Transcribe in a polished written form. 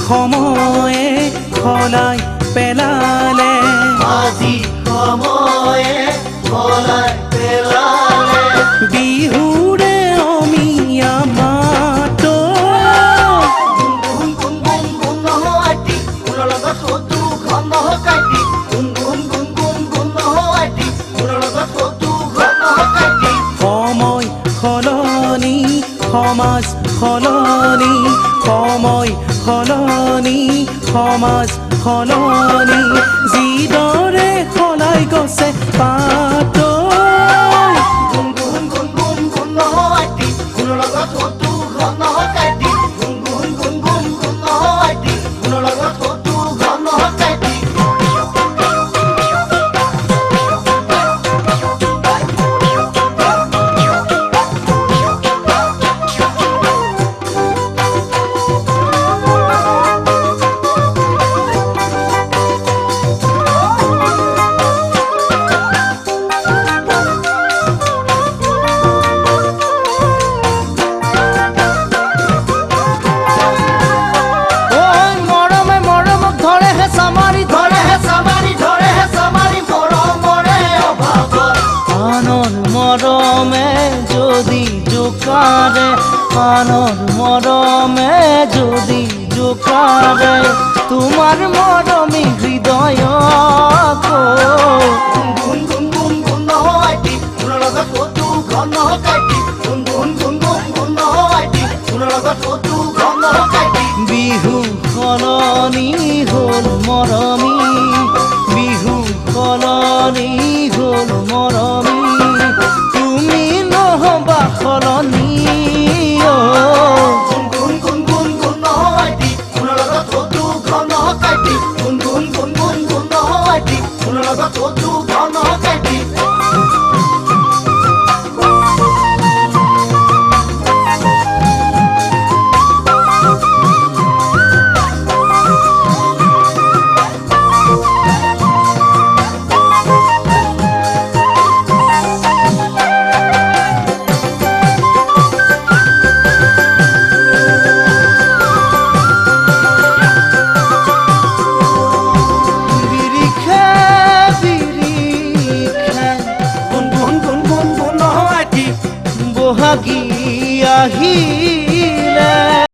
সময়ে সলাই পেলালে আজি সময়ে সলাই পেলালে বিহুৰে অমিয়া মাতো গুণ গুণ গুণ গুণ আইটি ফুলৰ লগত ফটো ঘন কাটি গুণ গুণ গুণ গুণ গুণ আইটি ফুলৰ লগত ফটো ঘন কাটি সময় সলনি সমাজ সলনি সময় সলনি সমাজ সলনি যিদৰে সলাই গৈছে পাতো গুণ গুণ গুণ গুণ গুণ আইটি ফুলৰ লগত ফটো ঘন কাটি গুণ গুণ গুণ গুণ গুণ আইটি ফুলৰ লগত ফটো ঘন কাটি মৰমে যদি জোকাৰে আনৰ মৰমে যদি জোকাৰে তোমাৰ মৰমী হৃদয়ক গুণ গুণ গুণ গুণ আইটি ফুলৰ লগত ফটো ঘন কাটি গুণ গুণ গুণ গুণ গুণ আইটি ফুলৰ লগত ফটো ঘন কাটি বিহু সলনি হ'ল মৰমী বিহু সলনি হ'ল মৰমী তুমি নহবা সলনি গুণ গুণ গুণ গুণ গুণ আইটি ফুলৰ লগত ফটো ঘন কাটি গুণ গুণ গুণ গুণ গুণ আইটি ফুলৰ লগত ফটো ঘন কাটি গুণ গুণ গুণ গুণ আইটি বহাগী আহিলে